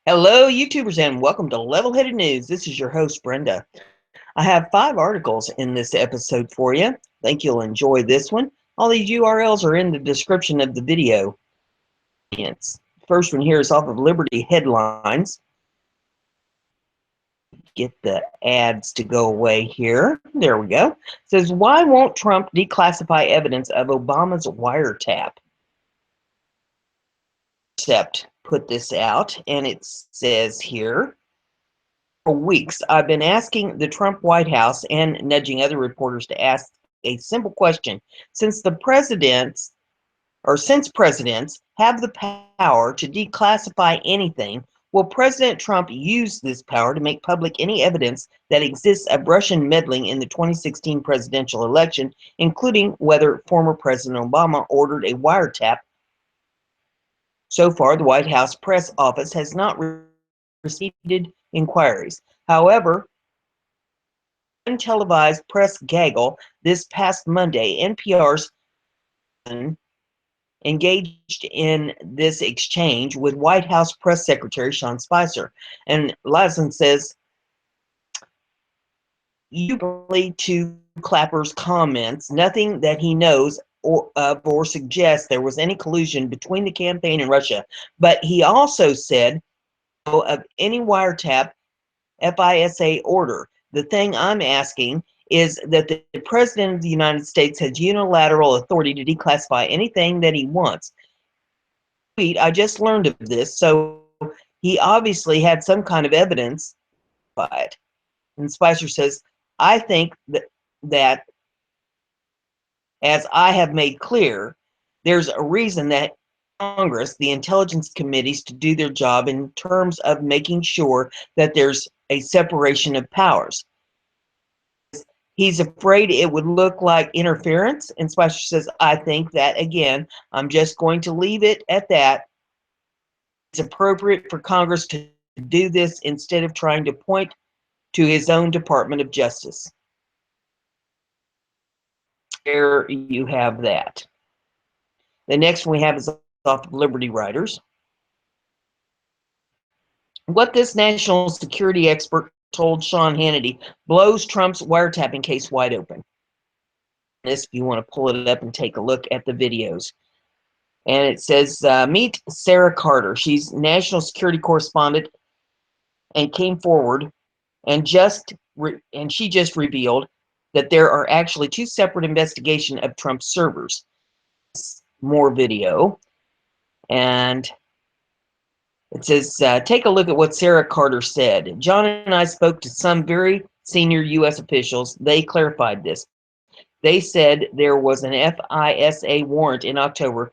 Hello, YouTubers, and welcome to Level-Headed News. This is your host, Brenda. I have 5 articles in this episode for you. Think you'll enjoy this one. All these URLs are in the description of the video. First one here is off of Liberty Headlines. Get the ads to go away here. There we go. It says, why won't Trump declassify evidence of Obama's wiretap? Intercept put this out, and it says here, for weeks, I've been asking the Trump White House and nudging other reporters to ask a simple question. Since presidents have the power to declassify anything, will President Trump use this power to make public any evidence that exists of Russian meddling in the 2016 presidential election, including whether former President Obama ordered a wiretap? So far, the White House press office has not received inquiries. However, untelevised press gaggle this past Monday, NPR's engaged in this exchange with White House Press Secretary Sean Spicer. And Lassen says, usually to Clapper's comments, nothing that he knows or suggests there was any collusion between the campaign and Russia. But he also said of any wiretap FISA order. The thing I'm asking is that the President of the United States has unilateral authority to declassify anything that he wants. I just learned of this, so he obviously had some kind of evidence by it. And Spicer says, I think that as I have made clear, there's a reason that Congress, the intelligence committees, to do their job in terms of making sure that there's a separation of powers. He's afraid it would look like interference, and Spicer says, I think that, again, I'm just going to leave it at that. It's appropriate for Congress to do this instead of trying to point to his own Department of Justice. There you have that. The next one we have is off of Liberty Writers. What this national security expert told Sean Hannity blows Trump's wiretapping case wide open. This, if you want to pull it up and take a look at the videos. And it says, meet Sarah Carter. She's national security correspondent and came forward and she just revealed that there are actually 2 separate investigations of Trump's servers. More video. And it says, take a look at what Sarah Carter said. John and I spoke to some very senior U.S. officials. They clarified this. They said there was an FISA warrant in October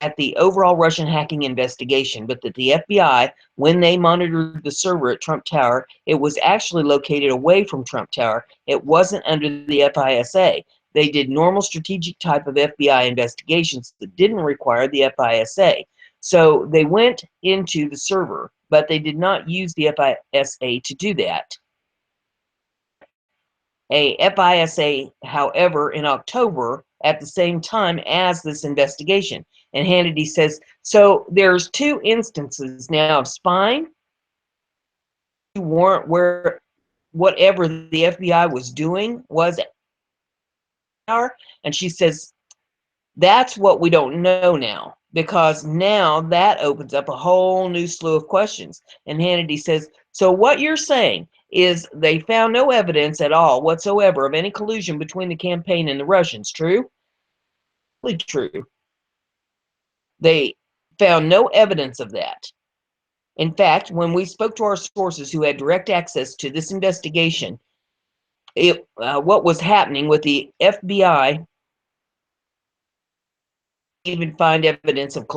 at the overall Russian hacking investigation, but that the FBI, when they monitored the server at Trump Tower, it was actually located away from Trump Tower. It wasn't under the FISA. They did normal strategic type of FBI investigations that didn't require the FISA. So they went into the server, but they did not use the FISA to do that. A FISA, however, in October, at the same time as this investigation. And Hannity says, so there's 2 instances now of spying, warrant where whatever the FBI was doing was power. And she says, that's what we don't know now, because now that opens up a whole new slew of questions. And Hannity says, so what you're saying is they found no evidence at all whatsoever of any collusion between the campaign and the Russians, true? Really true. They found no evidence of that. In fact, when we spoke to our sources who had direct access to this investigation, what was happening with the FBI even find evidence of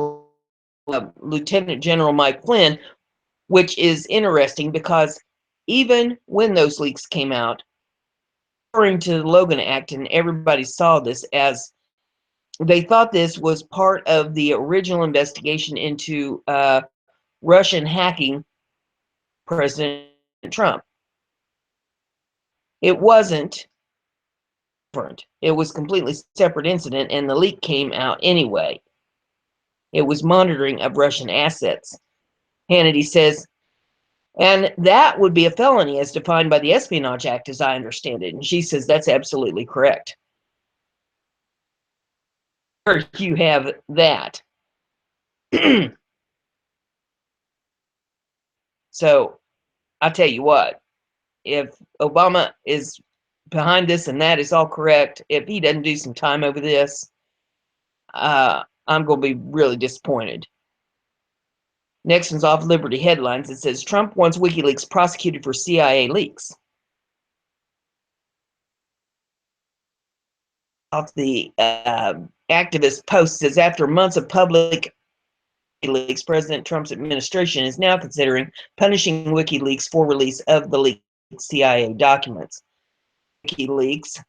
Lieutenant General Mike Flynn, which is interesting because even when those leaks came out, according to the Logan Act, and everybody saw this as they thought this was part of the original investigation into Russian hacking President Trump. It wasn't different. It was a completely separate incident, and the leak came out anyway. It was monitoring of Russian assets. Hannity says, and that would be a felony as defined by the Espionage Act, as I understand it. And she says that's absolutely correct. There you have that. So I tell you what, if Obama is behind this and that is all correct, if he doesn't do some time over this, I'm going to be really disappointed. Next one's off Liberty Headlines. It says Trump wants WikiLeaks prosecuted for CIA leaks. Off the activist post says after months of public WikiLeaks, President Trump's administration is now considering punishing WikiLeaks for release of the leaked CIA documents. WikiLeaks.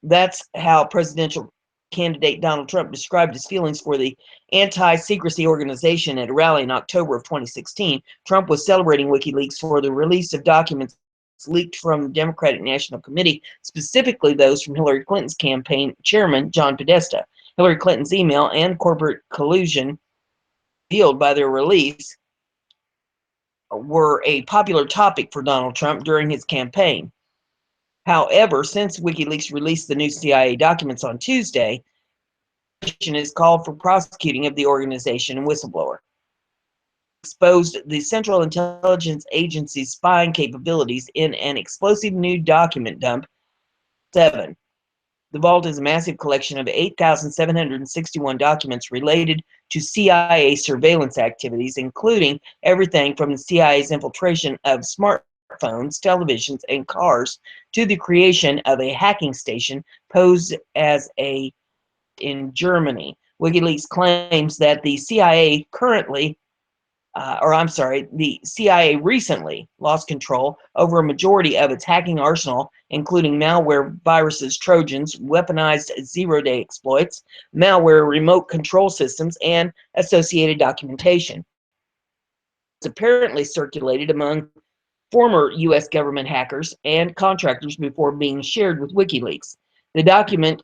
That's how presidential candidate Donald Trump described his feelings for the anti-secrecy organization at a rally in October of 2016. Trump was celebrating WikiLeaks for the release of documents leaked from the Democratic National Committee, specifically those from Hillary Clinton's campaign chairman, John Podesta. Hillary Clinton's email and corporate collusion revealed by their release were a popular topic for Donald Trump during his campaign. However, since WikiLeaks released the new CIA documents on Tuesday, the nation has called for prosecuting of the organization and whistleblower. Exposed the Central Intelligence Agency's spying capabilities in an explosive new document dump. 7. The vault is a massive collection of 8,761 documents related to CIA surveillance activities, including everything from the CIA's infiltration of smartphones, televisions, and cars to the creation of a hacking station posed as a in Germany. WikiLeaks claims that the CIA the CIA recently lost control over a majority of its hacking arsenal, including malware, viruses, trojans, weaponized zero-day exploits, malware remote control systems, and associated documentation. It's apparently circulated among former U.S. government hackers and contractors before being shared with WikiLeaks. The document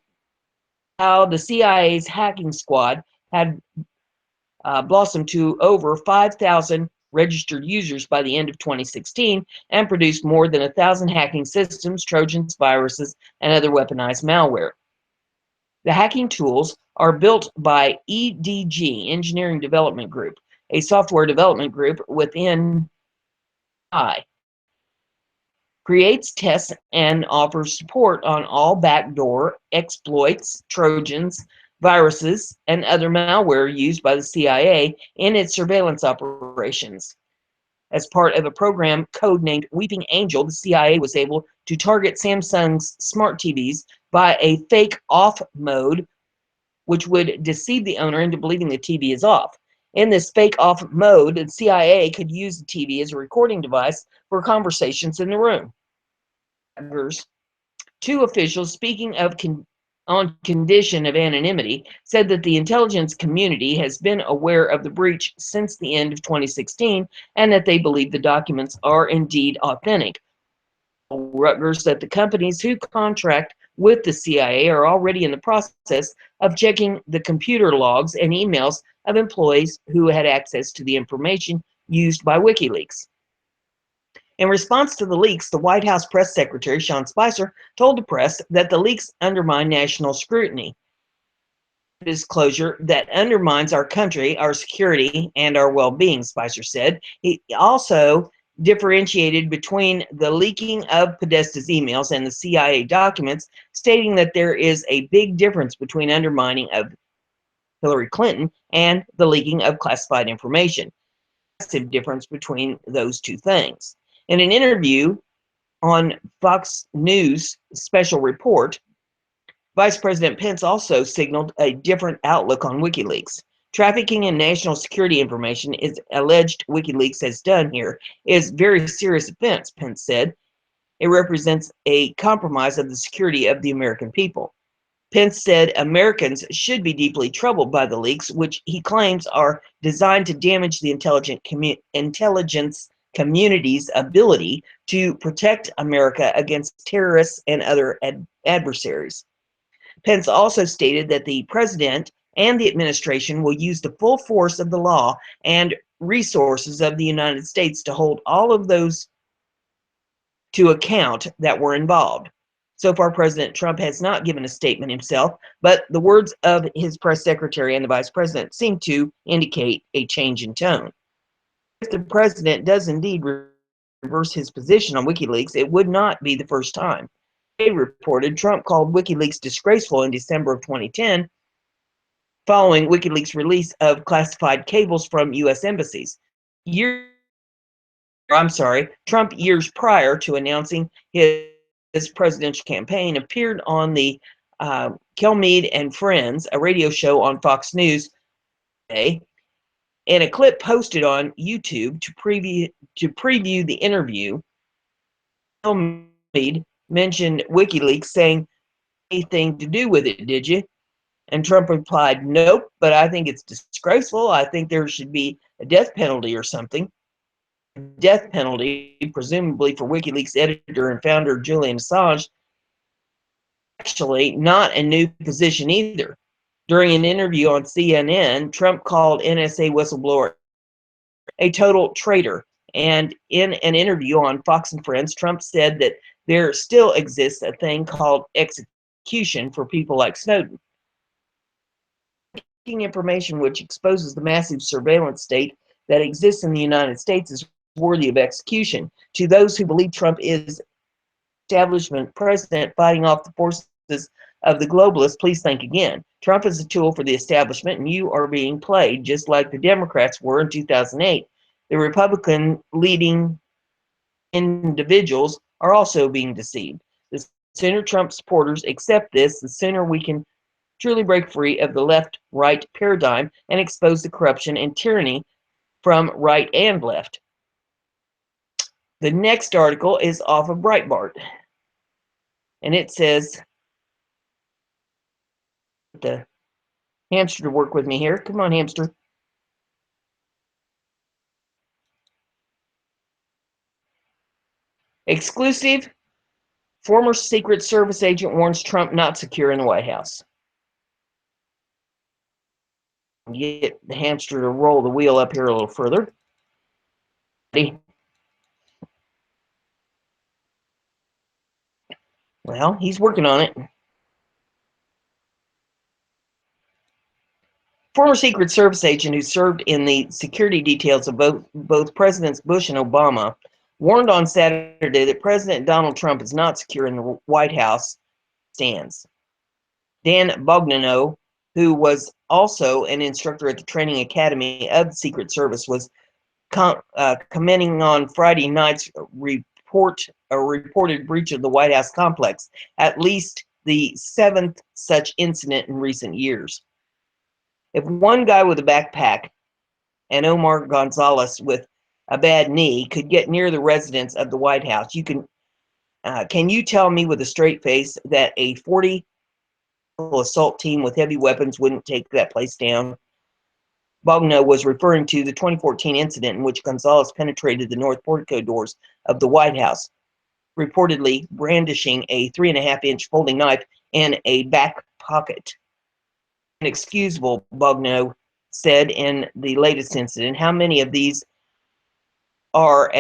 how the CIA's hacking squad had blossomed to over 5,000 registered users by the end of 2016 and produced more than 1,000 hacking systems, trojans, viruses, and other weaponized malware. The hacking tools are built by EDG, Engineering Development Group, a software development group within I. Creates, tests, and offers support on all backdoor exploits, trojans, viruses, and other malware used by the CIA in its surveillance operations. As part of a program codenamed Weeping Angel, the CIA was able to target Samsung's smart TVs by a fake off mode, which would deceive the owner into believing the TV is off. In this fake off mode, the CIA could use the TV as a recording device for conversations in the room. Two officials, speaking of on condition of anonymity, said that the intelligence community has been aware of the breach since the end of 2016 and that they believe the documents are indeed authentic. Rutgers that the companies who contract with the CIA are already in the process of checking the computer logs and emails of employees who had access to the information used by WikiLeaks. In response to the leaks, the White House press secretary, Sean Spicer, told the press that the leaks undermine national scrutiny. Disclosure that undermines our country, our security, and our well-being, Spicer said. He also differentiated between the leaking of Podesta's emails and the CIA documents, stating that there is a big difference between undermining of Hillary Clinton and the leaking of classified information. Massive difference between those two things. In an interview on Fox News special report, Vice President Pence also signaled a different outlook on WikiLeaks. Trafficking in national security information is alleged WikiLeaks has done here is very serious offense, Pence said. It represents a compromise of the security of the American people. Pence said Americans should be deeply troubled by the leaks, which he claims are designed to damage the intelligence community's ability to protect America against terrorists and other adversaries. Pence also stated that the president and the administration will use the full force of the law and resources of the United States to hold all of those to account that were involved. So far, President Trump has not given a statement himself, but the words of his press secretary and the vice president seem to indicate a change in tone. If the president does indeed reverse his position on Wikileaks, it would not be the first time. They reported Trump called Wikileaks disgraceful in December of 2010, following Wikileaks' release of classified cables from U.S. embassies. Trump, years prior to announcing his presidential campaign, appeared on the Kilmeade and Friends, a radio show on Fox News today, and a clip posted on YouTube to preview the interview. Kilmeade mentioned Wikileaks, saying, "Anything to do with it, did you?" And Trump replied, "Nope, but I think it's disgraceful. I think there should be a death penalty or something." Death penalty, presumably for Wikileaks editor and founder Julian Assange, actually not a new position either. During an interview on CNN, Trump called NSA whistleblower a total traitor. And in an interview on Fox and Friends, Trump said that there still exists a thing called execution for people like Snowden. Information which exposes the massive surveillance state that exists in the United States is worthy of execution. To those who believe Trump is establishment president fighting off the forces of the globalists, please think again. Trump is a tool for the establishment, and you are being played just like the Democrats were in 2008. The Republican leading individuals are also being deceived. The sooner Trump supporters accept this, the sooner we can truly break free of the left-right paradigm and expose the corruption and tyranny from right and left. The next article is off of Breitbart, and it says, the hamster to work with me here. Come on, hamster. Exclusive. Former Secret Service agent warns Trump not secure in the White House. Get the hamster to roll the wheel up here a little further. Well, he's working on it. Former Secret Service agent who served in the security details of both Presidents Bush and Obama warned on Saturday that President Donald Trump is not secure in the White House stands. Dan Bogdanow, who was also an instructor at the Training Academy of the Secret Service, was commenting on Friday night's reported breach of the White House complex, at least the 7th such incident in recent years. If one guy with a backpack and Omar Gonzalez with a bad knee could get near the residence of the White House, can you tell me with a straight face that a 40 assault team with heavy weapons wouldn't take that place down? Bogno was referring to the 2014 incident in which Gonzalez penetrated the north portico doors of the White House, reportedly brandishing a 3.5-inch folding knife in a back pocket. Inexcusable, Bogno said in the latest incident. How many of these are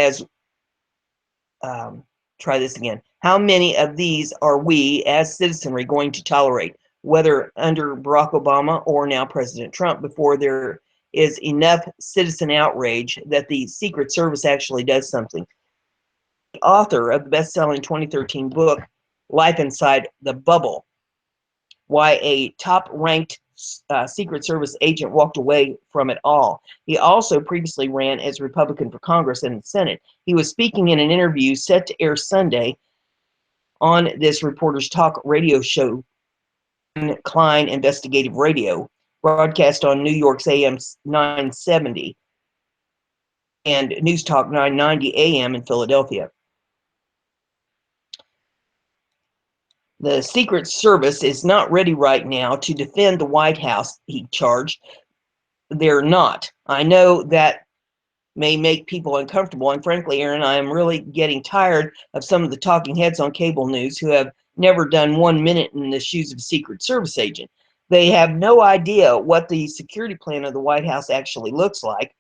try this again. How many of these are we as citizenry going to tolerate, whether under Barack Obama or now President Trump, before there is enough citizen outrage that the Secret Service actually does something? The author of the best-selling 2013 book, Life Inside the Bubble, Why a Top-Ranked Secret Service Agent Walked Away from It All. He also previously ran as Republican for Congress and the Senate. He was speaking in an interview set to air Sunday on this Reporters Talk radio show, Klein Investigative Radio, broadcast on New York's AM 970 and News Talk 990 AM in Philadelphia. The Secret Service is not ready right now to defend the White House, he charged. They're not. I know that may make people uncomfortable, and frankly, Aaron, I am really getting tired of some of the talking heads on cable news who have never done 1 minute in the shoes of a Secret Service agent. They have no idea what the security plan of the White House actually looks like.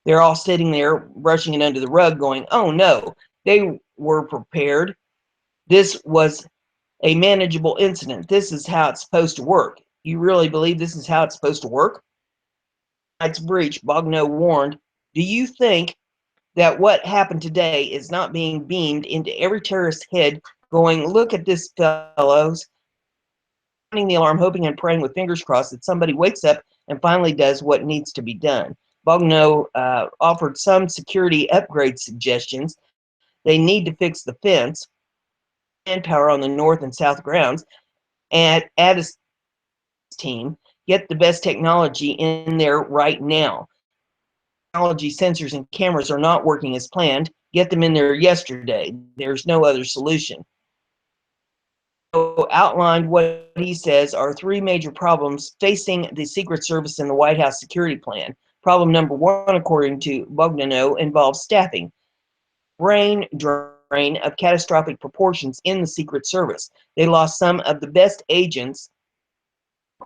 They're all sitting there brushing it under the rug going, oh no, they were prepared. This was a manageable incident. This is how it's supposed to work. You really believe this is how it's supposed to work? Tonight's breach, Bogno warned, do you think that what happened today is not being beamed into every terrorist's head going, look at this, fellows, sounding the alarm, hoping and praying with fingers crossed that somebody wakes up and finally does what needs to be done. Bogno offered some security upgrade suggestions. They need to fix the fence, manpower on the north and south grounds, and add a team, get the best technology in there right now. Technology, sensors, and cameras are not working as planned. Get them in there yesterday. There's no other solution. So outlined what he says are three major problems facing the Secret Service and the White House security plan. Problem number one, according to Bogdanow, involves staffing. Brain drain of catastrophic proportions in the Secret Service. They lost some of the best agents.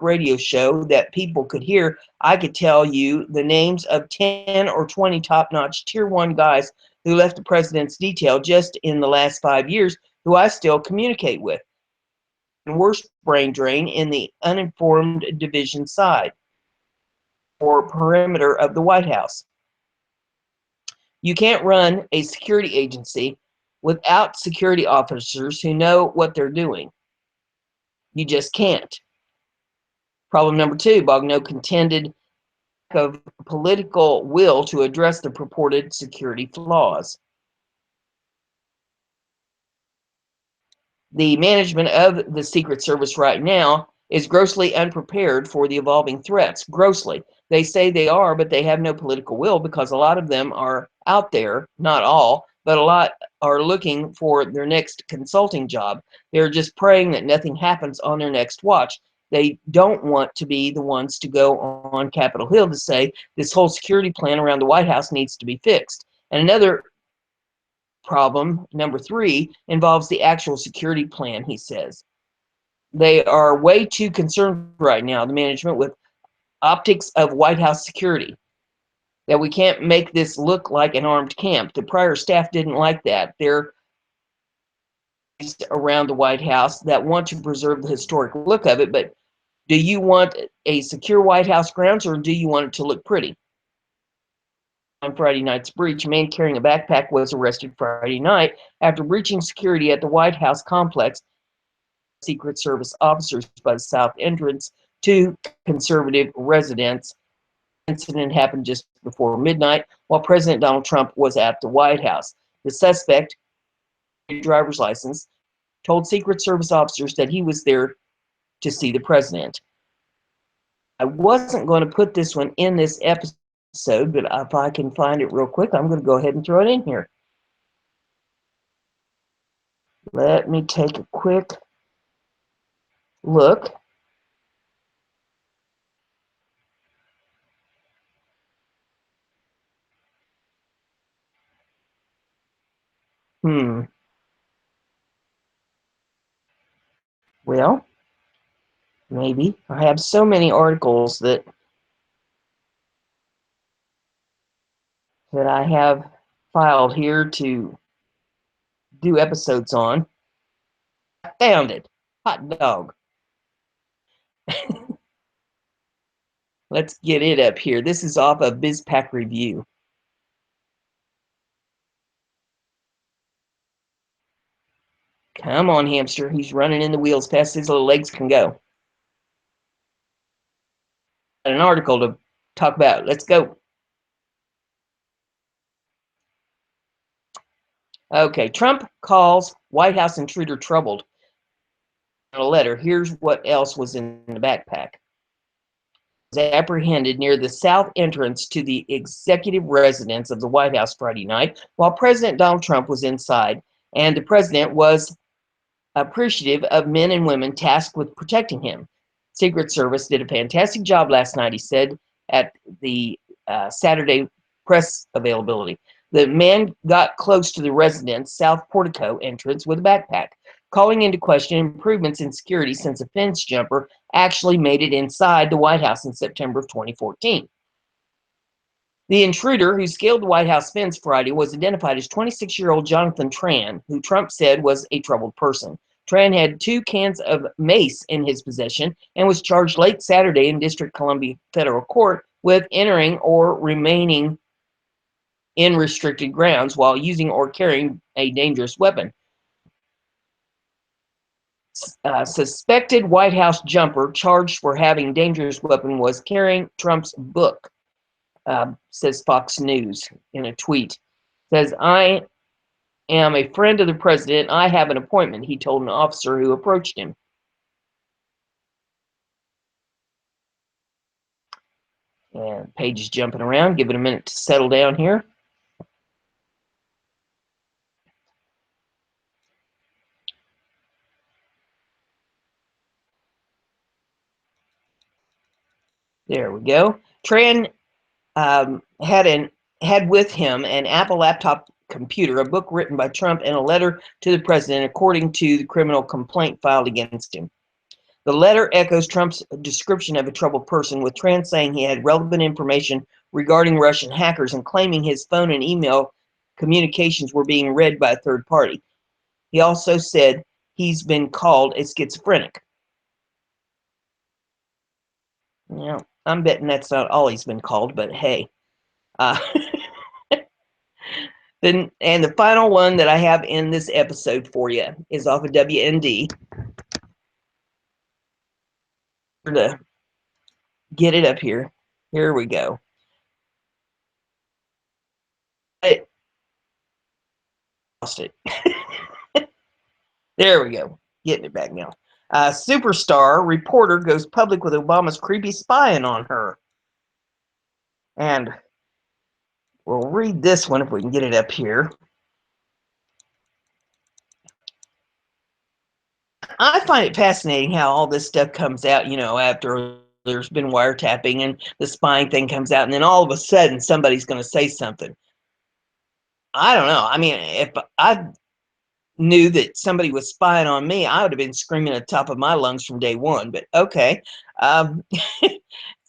Radio show that people could hear. I could tell you the names of 10 or 20 top-notch tier 1 guys who left the president's detail just in the last 5 years who I still communicate with. And worse brain drain in the uninformed division side or perimeter of the White House. You can't run a security agency without security officers who know what they're doing. You just can't. Problem number two, Bogno contended of political will to address the purported security flaws. The management of the Secret Service right now is grossly unprepared for the evolving threats. Grossly. They say they are, but they have no political will because a lot of them are out there, not all, but a lot are looking for their next consulting job. They're just praying that nothing happens on their next watch. They don't want to be the ones to go on Capitol Hill to say this whole security plan around the White House needs to be fixed. And another problem, number three, involves the actual security plan, he says. They are way too concerned right now, the management, with optics of White House security, that we can't make this look like an armed camp. The prior staff didn't like that. They're around the White House that want to preserve the historic look of it, but do you want a secure White House grounds or do you want it to look pretty? On Friday night's breach, a man carrying a backpack was arrested Friday night after breaching security at the White House complex. Secret Service officers by the south entrance to conservative residents. The incident happened just before midnight while President Donald Trump was at the White House. The suspect, driver's license, told Secret Service officers that he was there to see the president. I wasn't going to put this one in this episode, but if I can find it real quick, I'm going to go ahead and throw it in here. Let me take a quick look. Well, maybe. I have so many articles that I have filed here to do episodes on. I found it. Hot dog. Let's get it up here. This is off of BizPack Review. Come on, hamster. He's running in the wheels fast as his little legs can go. Got an article to talk about. Let's go. Okay, Trump calls White House intruder troubled. A letter. Here's what else was in the backpack. Was apprehended near the south entrance to the executive residence of the White House Friday night while President Donald Trump was inside, and the president was appreciative of men and women tasked with protecting him. Secret Service did a fantastic job last night, he said at the Saturday press availability. The man got close to the residence south portico entrance with a backpack, calling into question improvements in security since a fence jumper actually made it inside the White House in September of 2014. The intruder who scaled the White House fence Friday was identified as 26-year-old Jonathan Tran, who Trump said was a troubled person. Tran had 2 cans of mace in his possession and was charged late Saturday in District Columbia Federal Court with entering or remaining in restricted grounds while using or carrying a dangerous weapon. Suspected White House jumper charged for having dangerous weapon was carrying Trump's book, says Fox News in a tweet. Says, I am a friend of the president. I have an appointment, he told an officer who approached him. And page is jumping around. Give it a minute to settle down here. There we go. Tran had with him an Apple laptop computer, a book written by Trump, and a letter to the president, according to the criminal complaint filed against him. The letter echoes Trump's description of a troubled person, with Tran saying he had relevant information regarding Russian hackers and claiming his phone and email communications were being read by a third party. He also said he's been called a schizophrenic. Well, I'm betting that's not all he's been called, but hey. And the final one that I have in this episode for you is off of WND. To get it up here. Here we go. I lost it. There we go. Getting it back now. Superstar reporter goes public with Obama's creepy spying on her. And we'll read this one if we can get it up here. I find it fascinating how all this stuff comes out, after there's been wiretapping and the spying thing comes out, and then all of a sudden somebody's going to say something. I don't know. I mean, if I knew that somebody was spying on me, I would have been screaming at the top of my lungs from day one. But okay.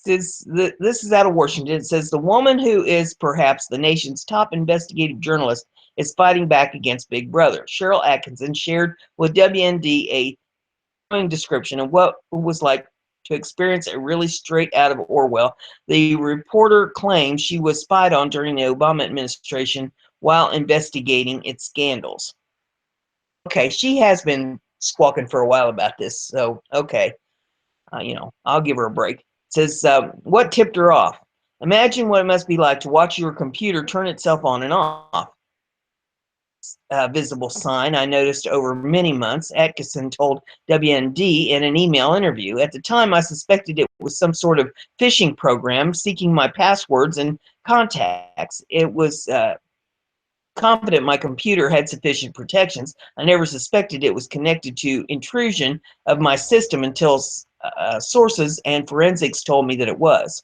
This is out of Washington. It says the woman who is perhaps the nation's top investigative journalist is fighting back against Big Brother. Cheryl Atkinson shared with WND a description of what it was like to experience a really straight out of Orwell. The reporter claimed she was spied on during the Obama administration while investigating its scandals. Okay, she has been squawking for a while about this, so okay, I'll give her a break. It says, what tipped her off? Imagine what it must be like to watch your computer turn itself on and off. Visible sign I noticed over many months, Atkinson told WND in an email interview. At the time, I suspected it was some sort of phishing program seeking my passwords and contacts. It was confident my computer had sufficient protections. I never suspected it was connected to intrusion of my system until sources and forensics told me that it was.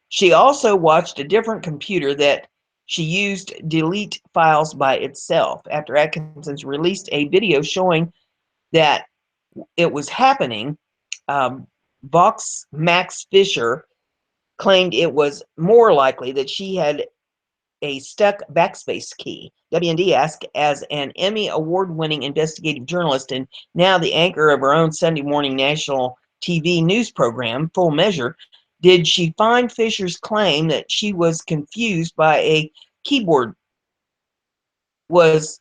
She also watched a different computer that she used delete files by itself. After Atkinson's released a video showing that it was happening, Vox Max Fisher claimed it was more likely that she had a stuck backspace key. WND asked, as an Emmy award-winning investigative journalist and now the anchor of her own Sunday morning national TV news program, Full Measure, did she find Fisher's claim that she was confused by a keyboard was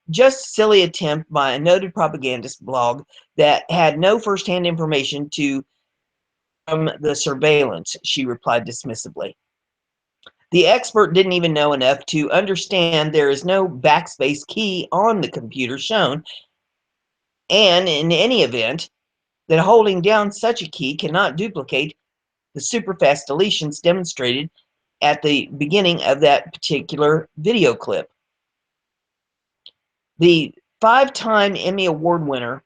just a silly attempt by a noted propagandist blog that had no firsthand information from the surveillance, she replied dismissively. The expert didn't even know enough to understand there is no backspace key on the computer shown, and in any event, that holding down such a key cannot duplicate the super fast deletions demonstrated at the beginning of that particular video clip. The 5-time Emmy Award winner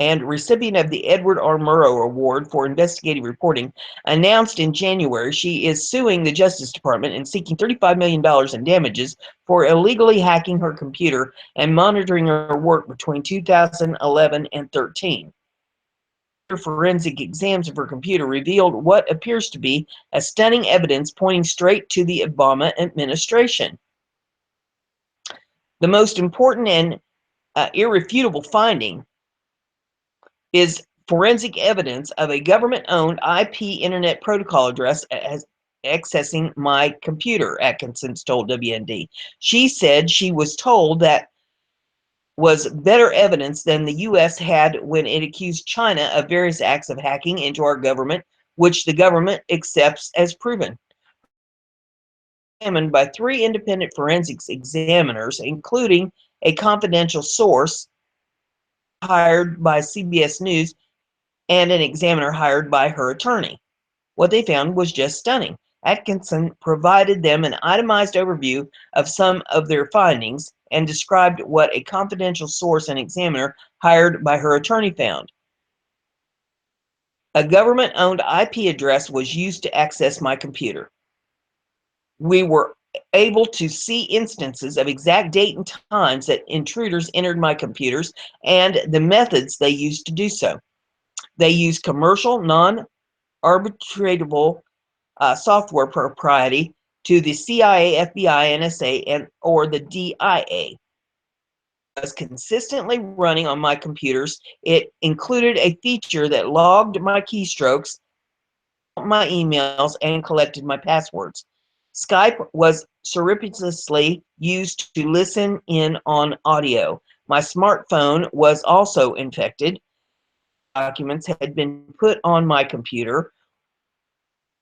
and recipient of the Edward R. Murrow Award for Investigative Reporting announced in January she is suing the Justice Department and seeking $35 million in damages for illegally hacking her computer and monitoring her work between 2011 and 13. forensic exams of her computer revealed what appears to be a stunning evidence pointing straight to the Obama administration. The most important and irrefutable finding is forensic evidence of a government-owned IP internet protocol address as accessing my computer, Atkinson told WND. She said she was told that was better evidence than the U.S. had when it accused China of various acts of hacking into our government, which the government accepts as proven. Examined by 3 independent forensics examiners, including a confidential source hired by CBS News and an examiner hired by her attorney. What they found was just stunning. Atkinson provided them an itemized overview of some of their findings and described what a confidential source and examiner hired by her attorney found. A government-owned IP address was used to access my computer. We were able to see instances of exact date and times that intruders entered my computers and the methods they used to do so. They used commercial, non-arbitratable software propriety to the CIA, FBI, NSA, or the DIA. Was consistently running on my computers. It included a feature that logged my keystrokes, my emails, and collected my passwords. Skype was surreptitiously used to listen in on audio. My smartphone was also infected. Documents had been put on my computer,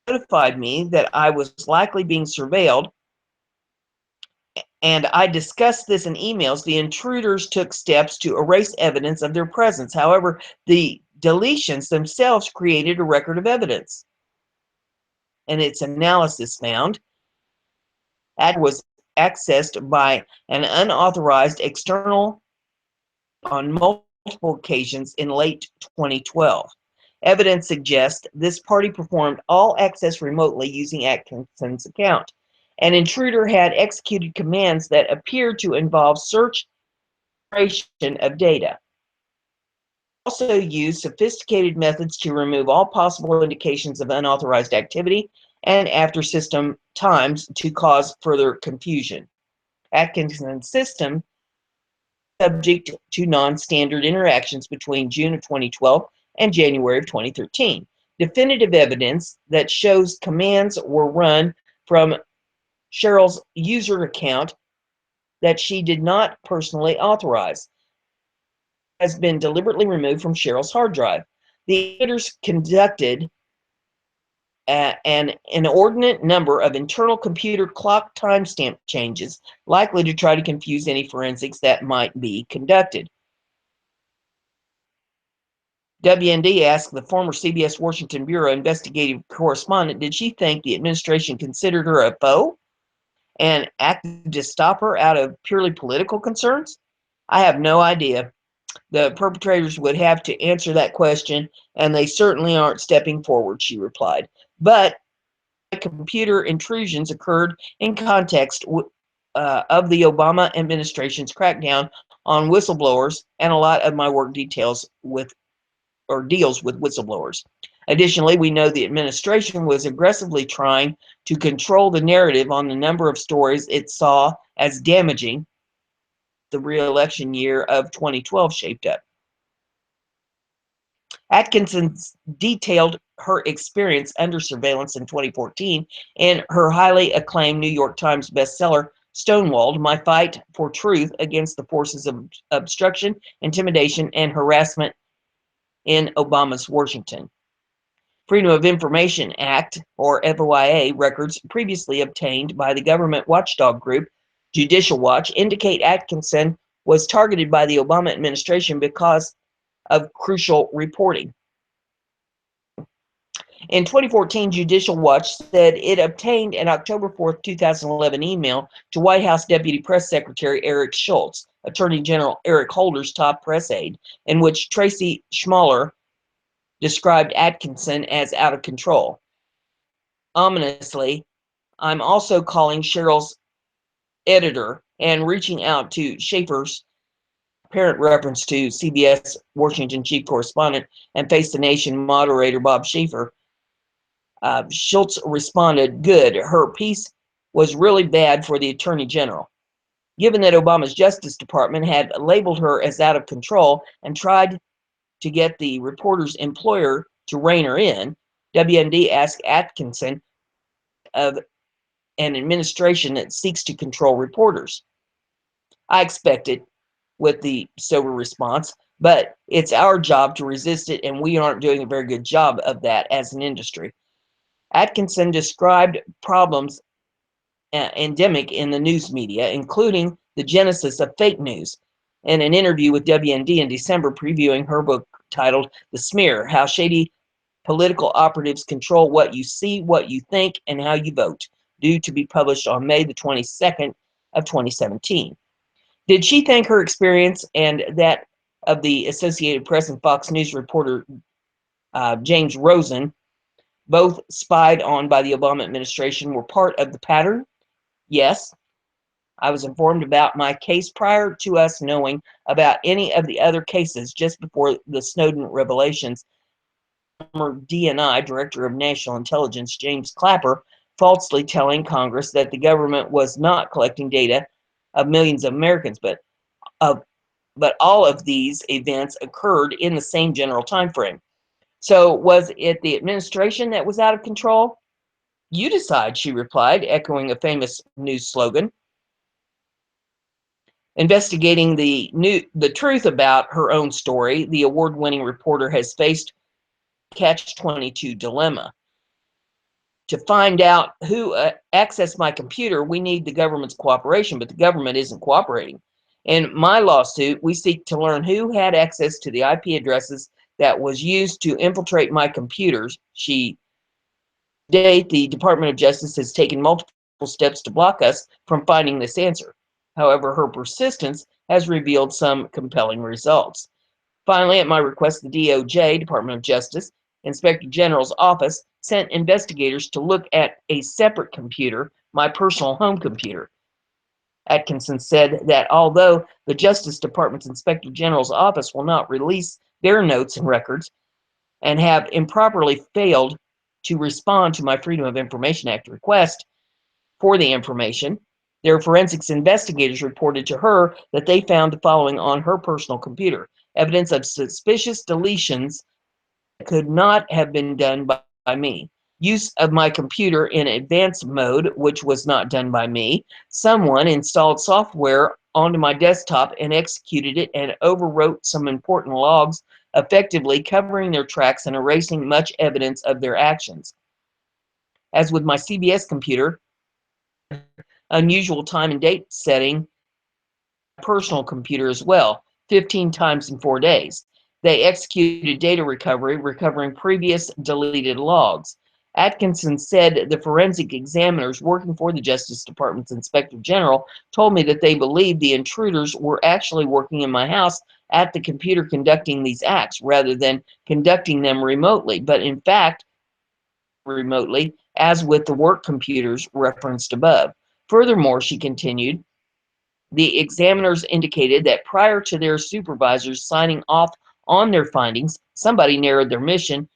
notified me that I was likely being surveilled, and I discussed this in emails. The intruders took steps to erase evidence of their presence. However, the deletions themselves created a record of evidence. And its analysis found that was accessed by an unauthorized external on multiple occasions in late 2012. Evidence suggests this party performed all access remotely using Atkinson's account. An intruder had executed commands that appeared to involve search of data. Also used sophisticated methods to remove all possible indications of unauthorized activity and after system times to cause further confusion. Atkinson's system subject to non-standard interactions between June of 2012 and January of 2013. Definitive evidence that shows commands were run from Cheryl's user account that she did not personally authorize has been deliberately removed from Cheryl's hard drive. The editors conducted an inordinate number of internal computer clock timestamp changes, likely to try to confuse any forensics that might be conducted. WND asked the former CBS Washington Bureau investigative correspondent, did she think the administration considered her a foe and acted to stop her out of purely political concerns? I have no idea. The perpetrators would have to answer that question, and they certainly aren't stepping forward, she replied. But computer intrusions occurred in context of the Obama administration's crackdown on whistleblowers, and a lot of my work deals with whistleblowers. Additionally, we know the administration was aggressively trying to control the narrative on the number of stories it saw as damaging the re-election year of 2012 shaped up. Atkinson detailed her experience under surveillance in 2014 in her highly acclaimed New York Times bestseller, Stonewalled: My Fight for Truth Against the Forces of Obstruction, Intimidation, and Harassment in Obama's Washington. Freedom of Information Act, or FOIA, records previously obtained by the government watchdog group Judicial Watch indicate Atkinson was targeted by the Obama administration because of crucial reporting. In 2014, Judicial Watch said it obtained an October 4th, 2011 email to White House Deputy Press Secretary Eric Schultz, Attorney General Eric Holder's top press aide, in which Tracy Schmaler described Atkinson as out of control. Ominously, I'm also calling Cheryl's editor and reaching out to Schaefer's apparent reference to CBS Washington chief correspondent and Face the Nation moderator Bob Schieffer, Schultz responded, "Good. Her piece was really bad for the Attorney General. Given that Obama's Justice Department had labeled her as out of control and tried to get the reporter's employer to rein her in, WND asked Atkinson of an administration that seeks to control reporters. I expected," with the sober response, "but it's our job to resist it, and we aren't doing a very good job of that as an industry." Atkinson described problems endemic in the news media, including the genesis of fake news, in an interview with WND in December, previewing her book titled "The Smear: How Shady Political Operatives Control What You See, What You Think, and How You Vote," due to be published on May the 22nd of 2017. Did she think her experience and that of the Associated Press and Fox News reporter James Rosen, both spied on by the Obama administration, were part of the pattern? Yes. I was informed about my case prior to us knowing about any of the other cases just before the Snowden revelations. Former DNI, Director of National Intelligence, James Clapper, falsely telling Congress that the government was not collecting data of millions of Americans, but all of these events occurred in the same general time frame. So was it the administration that was out of control? You decide, she replied, echoing a famous news slogan. Investigating the truth about her own story, the award-winning reporter has faced catch-22 dilemma. To find out who accessed my computer, we need the government's cooperation, but the government isn't cooperating. In my lawsuit, we seek to learn who had access to the IP addresses that was used to infiltrate my computers. To date, the Department of Justice has taken multiple steps to block us from finding this answer. However, her persistence has revealed some compelling results. Finally, at my request, the DOJ, Department of Justice, Inspector General's office, sent investigators to look at a separate computer, my personal home computer. Atkinson said that although the Justice Department's Inspector General's office will not release their notes and records and have improperly failed to respond to my Freedom of Information Act request for the information, their forensics investigators reported to her that they found the following on her personal computer: evidence of suspicious deletions that could not have been done by me. Use of my computer in advanced mode, which was not done by me. Someone installed software onto my desktop and executed it and overwrote some important logs, effectively covering their tracks and erasing much evidence of their actions. As with my CBS computer, unusual time and date setting, personal computer as well, 15 times in 4 days. They executed data recovery, recovering previous deleted logs. Atkinson said the forensic examiners working for the Justice Department's Inspector General told me that they believed the intruders were actually working in my house at the computer conducting these acts rather than conducting them remotely, but in fact, remotely, as with the work computers referenced above. Furthermore, she continued, the examiners indicated that prior to their supervisors signing off on their findings, somebody narrowed their mission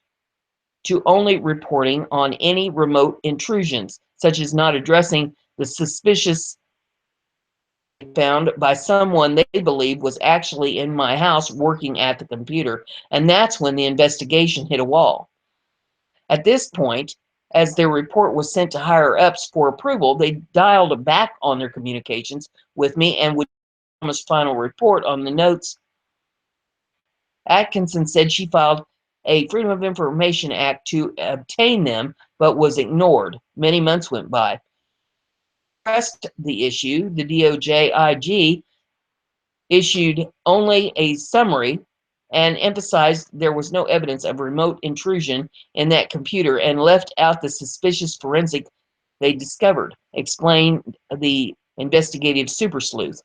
to only reporting on any remote intrusions, such as not addressing the suspicious found by someone they believe was actually in my house working at the computer. And that's when the investigation hit a wall. At this point, as their report was sent to higher ups for approval, they dialed back on their communications with me and would promise final report on the notes. Atkinson said she filed a Freedom of Information Act to obtain them, but was ignored. Many months went by. Pressed the issue, the DOJ IG issued only a summary and emphasized there was no evidence of remote intrusion in that computer and left out the suspicious forensic they discovered, explained the investigative super sleuth.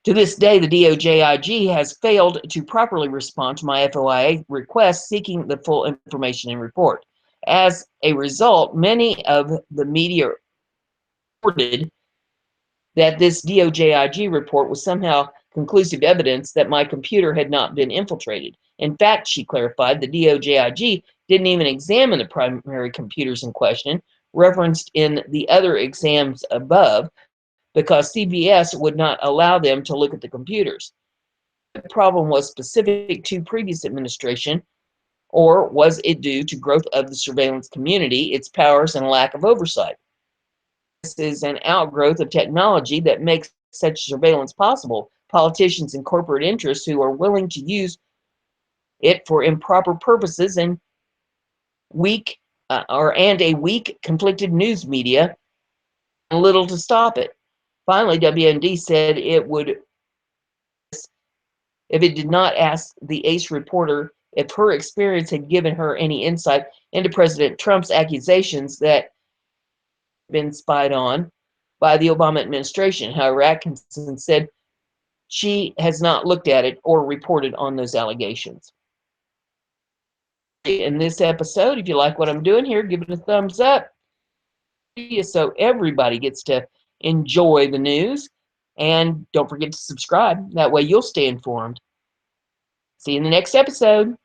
To this day, the DOJ IG has failed to properly respond to my FOIA request seeking the full information and report. As a result, many of the media reported that this DOJ IG report was somehow conclusive evidence that my computer had not been infiltrated. In fact, she clarified, the DOJIG didn't even examine the primary computers in question, referenced in the other exams above, because CBS would not allow them to look at the computers. The problem was specific to previous administration, or was it due to growth of the surveillance community, its powers, and lack of oversight? This is an outgrowth of technology that makes such surveillance possible. Politicians and corporate interests who are willing to use it for improper purposes and a weak, conflicted news media, and little to stop it. Finally, WND said it would, if it did not ask the ACE reporter if her experience had given her any insight into President Trump's accusations that been spied on by the Obama administration. However, Atkinson said she has not looked at it or reported on those allegations. In this episode, if you like what I'm doing here, give it a thumbs up so everybody gets to enjoy the news. And don't forget to subscribe. That way you'll stay informed. See you in the next episode.